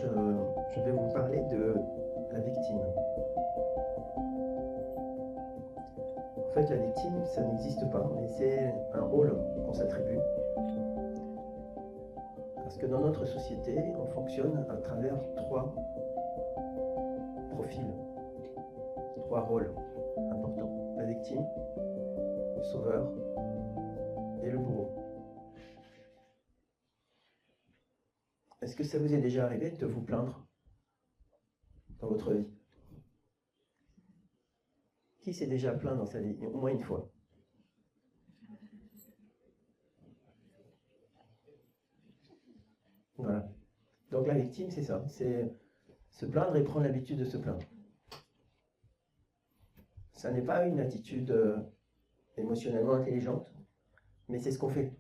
je vais vous parler de la victime. En fait, la victime, ça n'existe pas, mais c'est un rôle qu'on s'attribue. Parce que dans notre société, on fonctionne à travers trois profils, trois rôles importants. La victime, le sauveur et le bourreau. Est-ce que ça vous est déjà arrivé de vous plaindre dans votre vie? Qui s'est déjà plaint dans sa vie, au moins une fois? Voilà. Donc la victime, c'est ça, c'est se plaindre et prendre l'habitude de se plaindre. Ça n'est pas une attitude émotionnellement intelligente, mais c'est ce qu'on fait,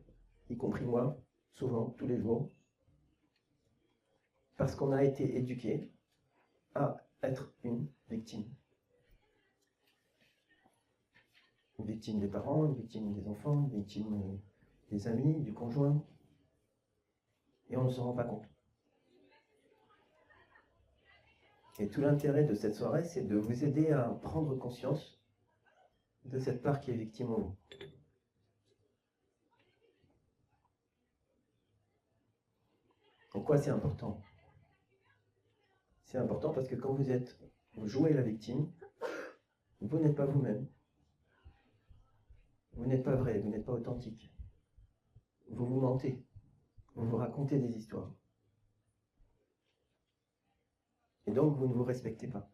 y compris moi, souvent, tous les jours, parce qu'on a été éduqué à être une victime. Une victime des parents, une victime des enfants, une victime des amis, du conjoint, et on ne se rend pas compte. Et tout l'intérêt de cette soirée, c'est de vous aider à prendre conscience de cette part qui est victime en vous. Pourquoi c'est important? C'est important parce que quand vous jouez la victime, vous n'êtes pas vous-même. Vous n'êtes pas vrai, vous n'êtes pas authentique. Vous vous mentez. Vous vous racontez des histoires. Et donc, vous ne vous respectez pas.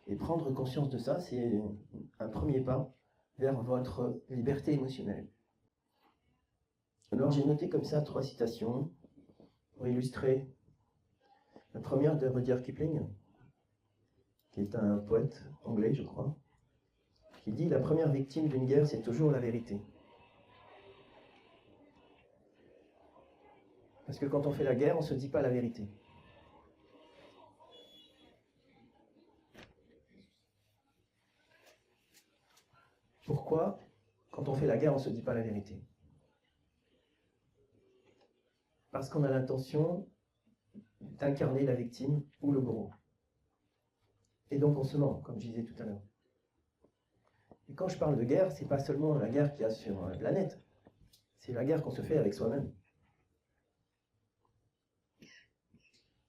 Et prendre conscience de ça, c'est un premier pas vers votre liberté émotionnelle. Alors, j'ai noté comme ça 3 citations pour illustrer. La première de Rudyard Kipling, qui est un poète anglais, je crois, qui dit « La première victime d'une guerre, c'est toujours la vérité ». Parce que quand on fait la guerre, on ne se dit pas la vérité. Pourquoi, quand on fait la guerre, on ne se dit pas la vérité? Parce qu'on a l'intention d'incarner la victime ou le bourreau. Et donc on se ment, comme je disais tout à l'heure. Et quand je parle de guerre, c'est pas seulement la guerre qu'il y a sur la planète, c'est la guerre qu'on se fait avec soi-même.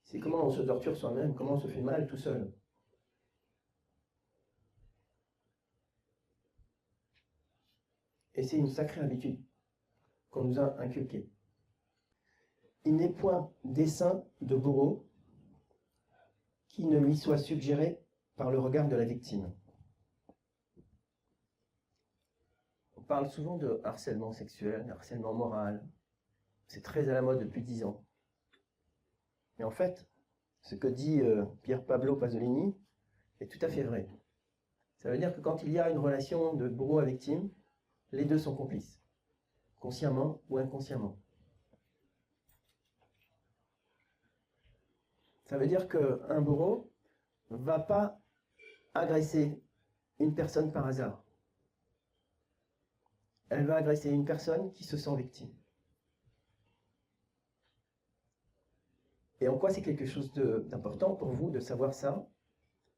C'est comment on se torture soi-même, comment on se fait mal tout seul. Et c'est une sacrée habitude qu'on nous a inculquée. Il n'est point dessein de bourreau qui ne lui soit suggéré par le regard de la victime. On parle souvent de harcèlement sexuel, harcèlement moral. C'est très à la mode depuis 10 ans. Mais en fait, ce que dit Pier Pablo Pasolini est tout à fait vrai. Ça veut dire que quand il y a une relation de bourreau à victime, les deux sont complices, consciemment ou inconsciemment. Ça veut dire qu'un bourreau ne va pas agresser une personne par hasard. Elle va agresser une personne qui se sent victime. Et en quoi c'est quelque chose d'important pour vous de savoir ça?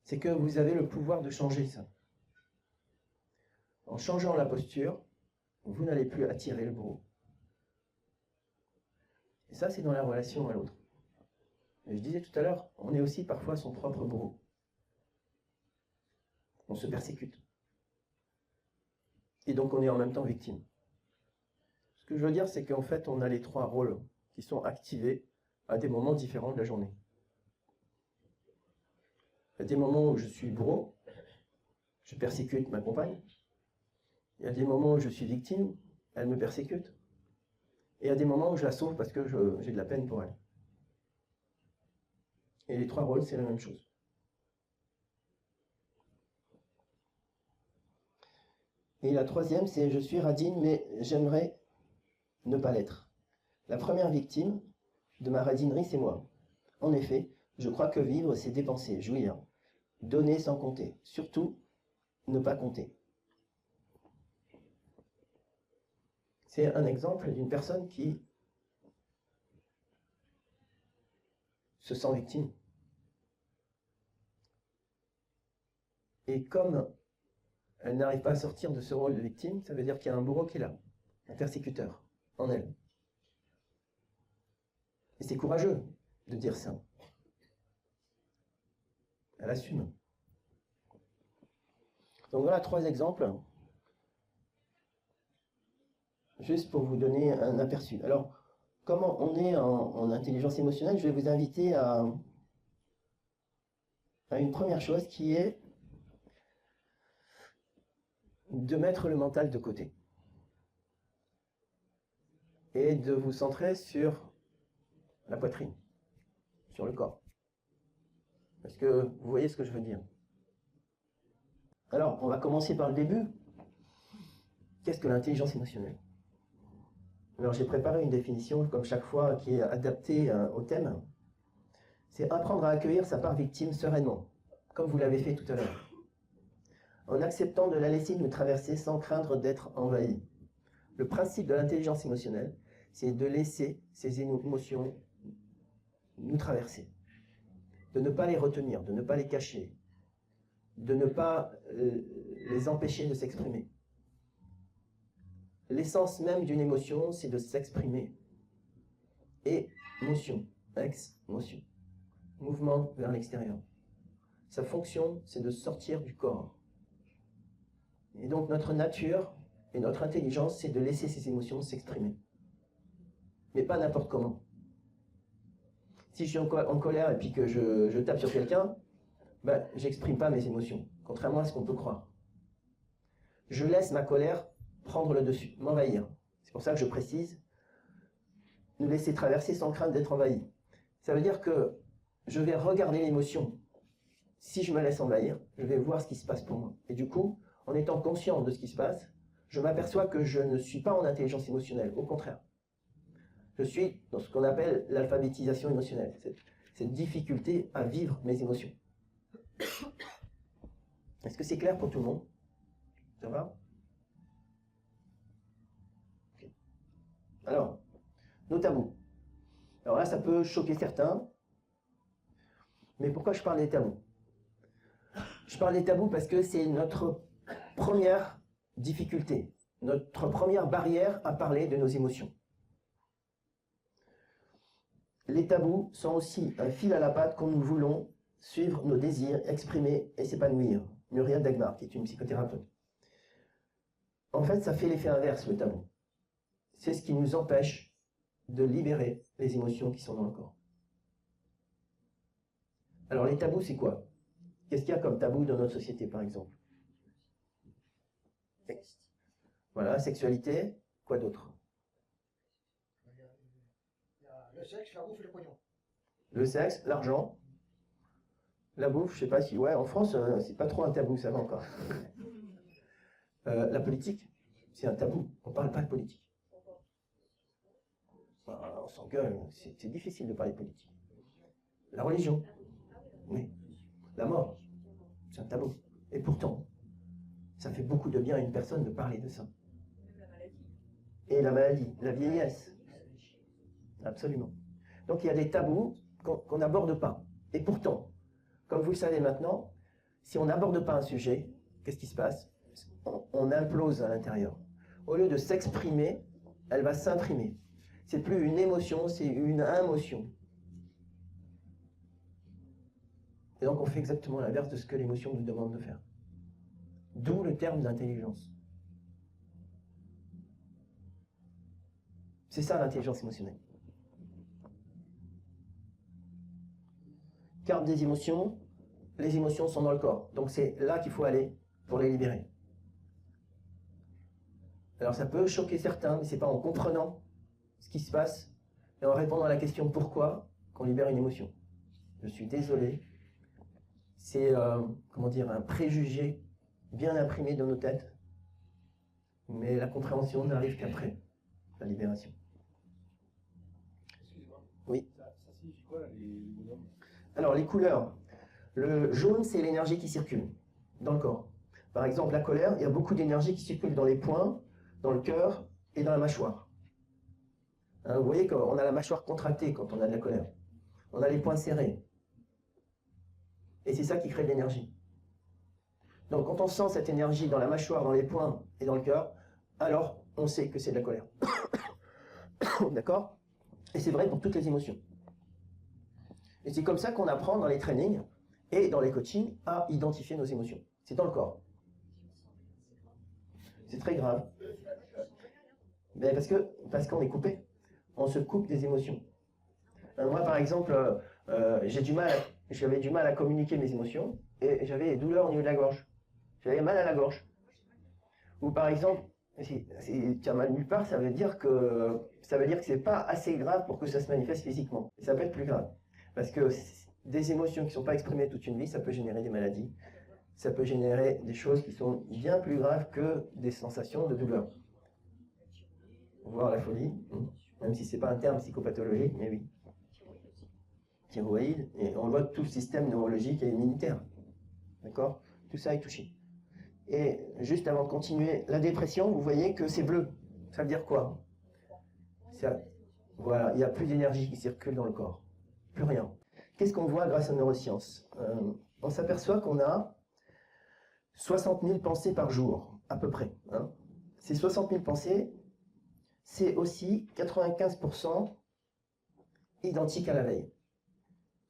C'est que vous avez le pouvoir de changer ça. En changeant la posture, vous n'allez plus attirer le bourreau. Et ça, c'est dans la relation à l'autre. Et je disais tout à l'heure, on est aussi parfois son propre bourreau. On se persécute. Et donc on est en même temps victime. Ce que je veux dire, c'est qu'en fait, on a les 3 rôles qui sont activés à des moments différents de la journée. Il y a des moments où je suis bourreau, je persécute ma compagne. Il y a des moments où je suis victime, elle me persécute. Et il y a des moments où je la sauve parce que j'ai de la peine pour elle. Et les 3 rôles, c'est la même chose. Et la 3e, c'est « Je suis radine, mais j'aimerais ne pas l'être ». La première victime de ma radinerie, c'est moi. En effet, je crois que vivre, c'est dépenser, jouir, donner sans compter. Surtout, ne pas compter. C'est un exemple d'une personne qui se sent victime. Et comme elle n'arrive pas à sortir de ce rôle de victime, ça veut dire qu'il y a un bourreau qui est là, un persécuteur, en elle. Et c'est courageux de dire ça. Elle assume. Donc voilà 3 exemples, juste pour vous donner un aperçu. Alors, comment on est en intelligence émotionnelle, je vais vous inviter à une première chose qui est de mettre le mental de côté et de vous centrer sur la poitrine, sur le corps. Est-ce que vous voyez ce que je veux dire? Alors, on va commencer par le début. Qu'est-ce que l'intelligence émotionnelle? Alors, j'ai préparé une définition, comme chaque fois, qui est adaptée au thème. C'est apprendre à accueillir sa part victime sereinement, comme vous l'avez fait tout à l'heure, en acceptant de la laisser nous traverser sans craindre d'être envahi. Le principe de l'intelligence émotionnelle, c'est de laisser ces émotions nous traverser, de ne pas les retenir, de ne pas les cacher, de ne pas les empêcher de s'exprimer. L'essence même d'une émotion, c'est de s'exprimer. Et motion, ex-motion, mouvement vers l'extérieur. Sa fonction, c'est de sortir du corps. Et donc notre nature et notre intelligence, c'est de laisser ces émotions s'exprimer. Mais pas n'importe comment. Si je suis en colère et puis que je tape sur quelqu'un, ben, j'exprime pas mes émotions, contrairement à ce qu'on peut croire. Je laisse ma colère prendre le dessus, m'envahir. C'est pour ça que je précise, nous laisser traverser sans crainte d'être envahi. Ça veut dire que je vais regarder l'émotion. Si je me laisse envahir, je vais voir ce qui se passe pour moi. Et du coup, en étant conscient de ce qui se passe, je m'aperçois que je ne suis pas en intelligence émotionnelle, au contraire. Je suis dans ce qu'on appelle l'alphabétisation émotionnelle, cette difficulté à vivre mes émotions. Est-ce que c'est clair pour tout le monde? Ça va? Okay. Alors, nos tabous. Alors là, ça peut choquer certains, mais pourquoi je parle des tabous? Je parle des tabous parce que c'est notre première difficulté, notre première barrière à parler de nos émotions. Les tabous sont aussi un fil à la patte quand nous voulons suivre nos désirs, exprimer et s'épanouir. Muriel Dagmar, qui est une psychothérapeute. En fait, ça fait l'effet inverse, le tabou. C'est ce qui nous empêche de libérer les émotions qui sont dans le corps. Alors, les tabous, c'est quoi? Qu'est-ce qu'il y a comme tabou dans notre société, par exemple? Voilà, sexualité, quoi d'autre? Le sexe, la bouffe et le pognon. Le sexe, l'argent, la bouffe, je sais pas si... Ouais, en France, c'est pas trop un tabou, ça va encore. La politique, c'est un tabou. On parle pas de politique. On s'engueule, c'est difficile de parler de politique. La religion, oui. La mort, c'est un tabou. Et pourtant, ça fait beaucoup de bien à une personne de parler de ça. Et la maladie, la vieillesse. Absolument. Donc il y a des tabous qu'on n'aborde pas. Et pourtant, comme vous le savez maintenant, si on n'aborde pas un sujet, qu'est-ce qui se passe? On implose à l'intérieur. Au lieu de s'exprimer, elle va s'imprimer. C'est plus une émotion, c'est une émotion. Et donc on fait exactement l'inverse de ce que l'émotion nous demande de faire. D'où le terme d'intelligence. C'est ça l'intelligence émotionnelle. Carte des émotions, les émotions sont dans le corps. Donc c'est là qu'il faut aller pour les libérer. Alors ça peut choquer certains, mais c'est pas en comprenant ce qui se passe et en répondant à la question pourquoi qu'on libère une émotion. Je suis désolé. C'est comment dire, un préjugé bien imprimé dans nos têtes. Mais la compréhension n'arrive qu'après la libération. Excuse-moi. Oui. Ça signifie quoi, là, les bonhommes? Alors, les couleurs. Le jaune, c'est l'énergie qui circule dans le corps. Par exemple, la colère, il y a beaucoup d'énergie qui circule dans les poings, dans le cœur et dans la mâchoire. Hein, vous voyez qu'on a la mâchoire contractée quand on a de la colère. On a les poings serrés. Et c'est ça qui crée de l'énergie. Donc quand on sent cette énergie dans la mâchoire, dans les poings et dans le cœur, alors on sait que c'est de la colère. D'accord? Et c'est vrai pour toutes les émotions. Et c'est comme ça qu'on apprend dans les trainings et dans les coachings à identifier nos émotions. C'est dans le corps. C'est très grave. Mais parce qu'on est coupé. On se coupe des émotions. Moi, par exemple, j'avais du mal à communiquer mes émotions et j'avais des douleurs au niveau de la gorge. J'avais mal à la gorge. Ou par exemple, si tu as mal nulle part, ça veut dire que c'est pas assez grave pour que ça se manifeste physiquement. Ça peut être plus grave. Parce que des émotions qui ne sont pas exprimées toute une vie, ça peut générer des maladies. Ça peut générer des choses qui sont bien plus graves que des sensations de douleur. Voire la folie, même si ce n'est pas un terme psychopathologique, mais oui. Thyroïde, et on voit que tout le système neurologique et immunitaire. D'accord? Tout ça est touché. Et juste avant de continuer, la dépression, vous voyez que c'est bleu. Ça veut dire quoi? Voilà, il n'y a plus d'énergie qui circule dans le corps. Plus rien. Qu'est-ce qu'on voit grâce aux neurosciences? On s'aperçoit qu'on a 60 000 pensées par jour, à peu près. Hein. Ces 60 000 pensées, c'est aussi 95% identique à la veille.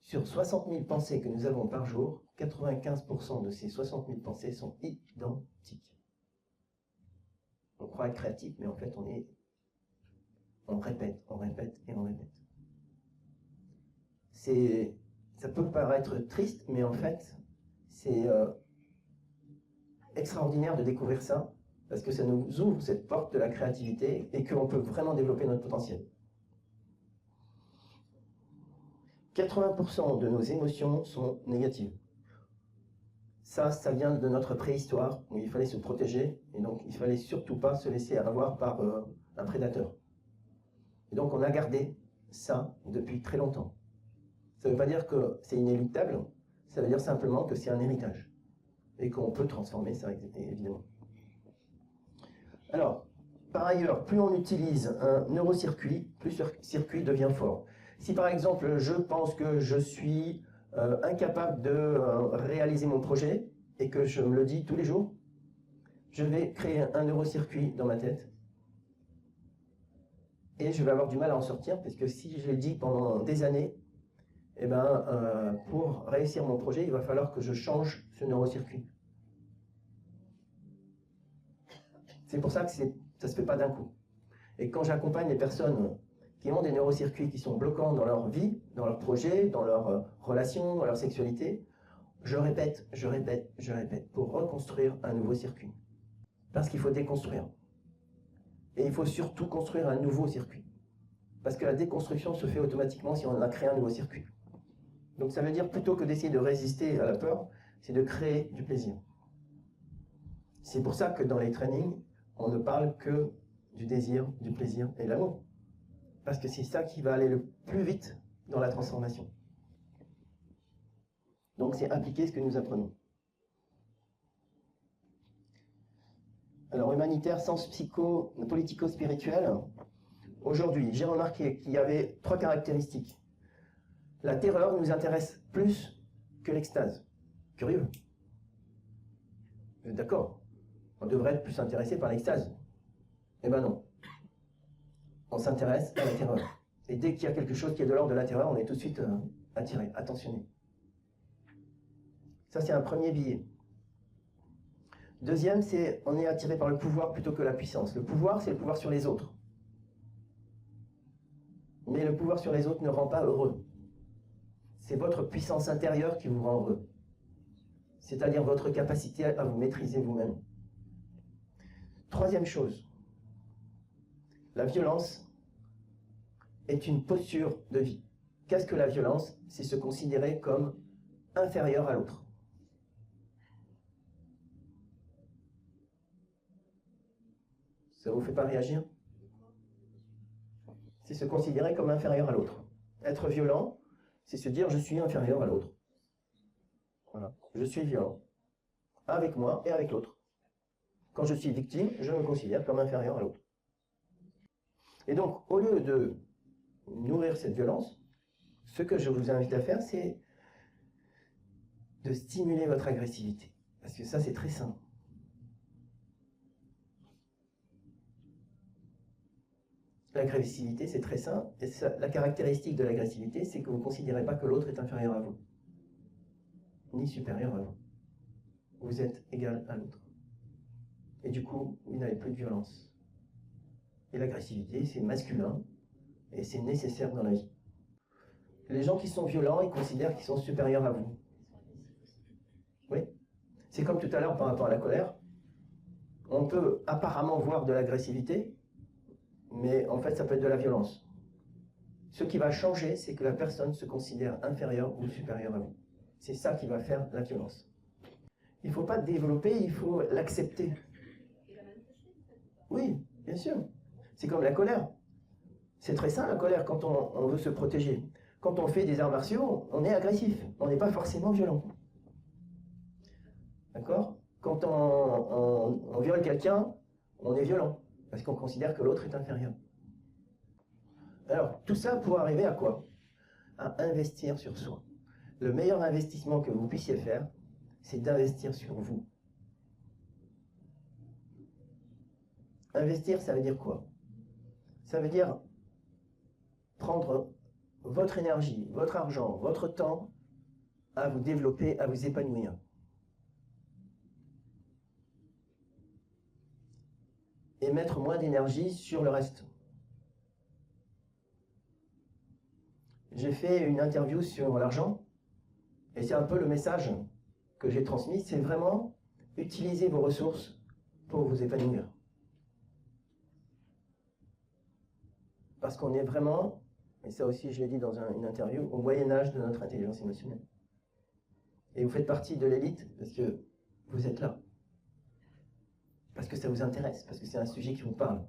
Sur 60 000 pensées que nous avons par jour, 95% de ces 60 000 pensées sont identiques. On croit être créatif, mais en fait, on répète et on répète. Ça peut paraître triste, mais en fait, c'est extraordinaire de découvrir ça, parce que ça nous ouvre cette porte de la créativité et qu'on peut vraiment développer notre potentiel. 80% de nos émotions sont négatives. Ça vient de notre préhistoire, où il fallait se protéger, et donc il fallait surtout pas se laisser avoir par un prédateur. Et donc on a gardé ça depuis très longtemps. Ça ne veut pas dire que c'est inéluctable, ça veut dire simplement que c'est un héritage, et qu'on peut transformer ça, évidemment. Alors, par ailleurs, plus on utilise un neurocircuit, plus ce circuit devient fort. Si par exemple, je pense que je suis incapable de réaliser mon projet, et que je me le dis tous les jours, je vais créer un neurocircuit dans ma tête, et je vais avoir du mal à en sortir, parce que si je l'ai dit pendant des années, eh ben, pour réussir mon projet, il va falloir que je change ce neurocircuit. C'est pour ça que ça ne se fait pas d'un coup. Et quand j'accompagne les personnes qui ont des neurocircuits qui sont bloquants dans leur vie, dans leur projet, dans leurs relations, dans leur sexualité, je répète pour reconstruire un nouveau circuit. Parce qu'il faut déconstruire. Et il faut surtout construire un nouveau circuit. Parce que la déconstruction se fait automatiquement si on a créé un nouveau circuit. Donc ça veut dire, plutôt que d'essayer de résister à la peur, c'est de créer du plaisir. C'est pour ça que dans les trainings, on ne parle que du désir, du plaisir et de l'amour. Parce que c'est ça qui va aller le plus vite dans la transformation. Donc c'est appliquer ce que nous apprenons. Alors, humanitaire, sens politico-spirituel. Aujourd'hui, j'ai remarqué qu'il y avait 3 caractéristiques. La terreur nous intéresse plus que l'extase. Curieux. Vous êtes d'accord? On devrait être plus intéressé par l'extase. Eh ben non. On s'intéresse à la terreur. Et dès qu'il y a quelque chose qui est de l'ordre de la terreur, on est tout de suite attiré, attentionné. Ça, c'est un premier biais. Deuxième, c'est on est attiré par le pouvoir plutôt que la puissance. Le pouvoir, c'est le pouvoir sur les autres. Mais le pouvoir sur les autres ne rend pas heureux. C'est votre puissance intérieure qui vous rend heureux. C'est-à-dire votre capacité à vous maîtriser vous-même. Troisième chose, la violence est une posture de vie. Qu'est-ce que la violence? C'est se considérer comme inférieur à l'autre. Ça ne vous fait pas réagir? C'est se considérer comme inférieur à l'autre. Être violent, c'est se dire je suis inférieur à l'autre. Voilà. Je suis violent. Avec moi et avec l'autre. Quand je suis victime, je me considère comme inférieur à l'autre. Et donc, au lieu de nourrir cette violence, ce que je vous invite à faire, c'est de stimuler votre agressivité. Parce que ça, c'est très sain. L'agressivité, c'est très sain. Et ça, la caractéristique de l'agressivité, c'est que vous ne considérez pas que l'autre est inférieur à vous, ni supérieur à vous. Vous êtes égal à l'autre. Et du coup, vous n'avez plus de violence. Et l'agressivité, c'est masculin, et c'est nécessaire dans la vie. Les gens qui sont violents, ils considèrent qu'ils sont supérieurs à vous. Oui. C'est comme tout à l'heure par rapport à la colère. On peut apparemment voir de l'agressivité, mais en fait, ça peut être de la violence. Ce qui va changer, c'est que la personne se considère inférieure ou supérieure à vous. C'est ça qui va faire la violence. Il ne faut pas développer, il faut l'accepter. Oui, bien sûr. C'est comme la colère. C'est très sain la colère quand on veut se protéger. Quand on fait des arts martiaux, on est agressif. On n'est pas forcément violent. D'accord? Quand on viole quelqu'un, on est violent. Parce qu'on considère que l'autre est inférieur. Alors, tout ça pour arriver à quoi? À investir sur soi. Le meilleur investissement que vous puissiez faire, c'est d'investir sur vous. Investir, ça veut dire quoi? Ça veut dire prendre votre énergie, votre argent, votre temps à vous développer, à vous épanouir. Et mettre moins d'énergie sur le reste. J'ai fait une interview sur l'argent, et c'est un peu le message que j'ai transmis, c'est vraiment utiliser vos ressources pour vous épanouir. Parce qu'on est vraiment, et ça aussi je l'ai dit dans une interview, au Moyen-Âge de notre intelligence émotionnelle. Et vous faites partie de l'élite parce que vous êtes là. Parce que ça vous intéresse, parce que c'est un sujet qui vous parle.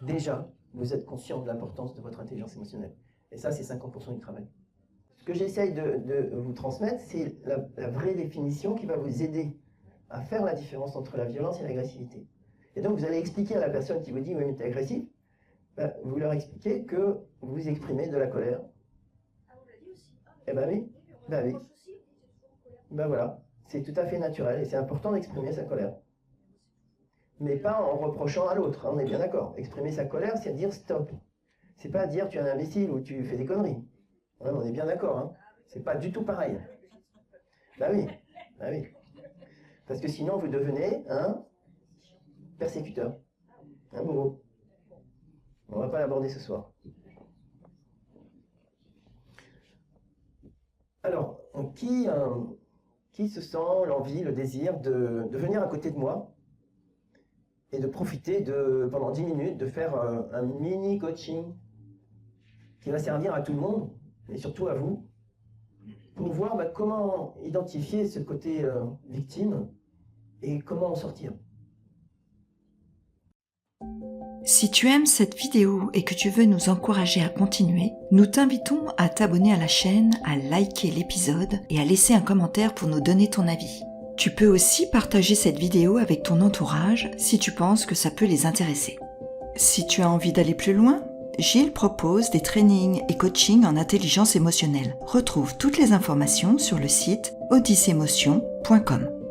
Déjà, vous êtes conscient de l'importance de votre intelligence émotionnelle. Et ça, c'est 50% du travail. Ce que j'essaye de vous transmettre, c'est la vraie définition qui va vous aider à faire la différence entre la violence et l'agressivité. Et donc, vous allez expliquer à la personne qui vous dit « oui, mais tu es agressif », vous leur expliquez que vous exprimez de la colère. Ah, on l'a dit aussi. Eh ben oui, ben oui. Ben voilà, c'est tout à fait naturel et c'est important d'exprimer sa colère. Mais pas en reprochant à l'autre, hein, on est bien d'accord. Exprimer sa colère, c'est dire stop. C'est pas dire tu es un imbécile ou tu fais des conneries. Hein, on est bien d'accord, hein. C'est pas du tout pareil. Ben oui, ben oui. Parce que sinon vous devenez un persécuteur, un bourreau. On ne va pas l'aborder ce soir. Alors, qui se sent l'envie, le désir de venir à côté de moi et de profiter pendant 10 minutes, de faire un mini coaching qui va servir à tout le monde, et surtout à vous, pour voir comment identifier ce côté victime et comment en sortir. Si tu aimes cette vidéo et que tu veux nous encourager à continuer, nous t'invitons à t'abonner à la chaîne, à liker l'épisode et à laisser un commentaire pour nous donner ton avis. Tu peux aussi partager cette vidéo avec ton entourage si tu penses que ça peut les intéresser. Si tu as envie d'aller plus loin, Gilles propose des trainings et coachings en intelligence émotionnelle. Retrouve toutes les informations sur le site odyssemotion.com.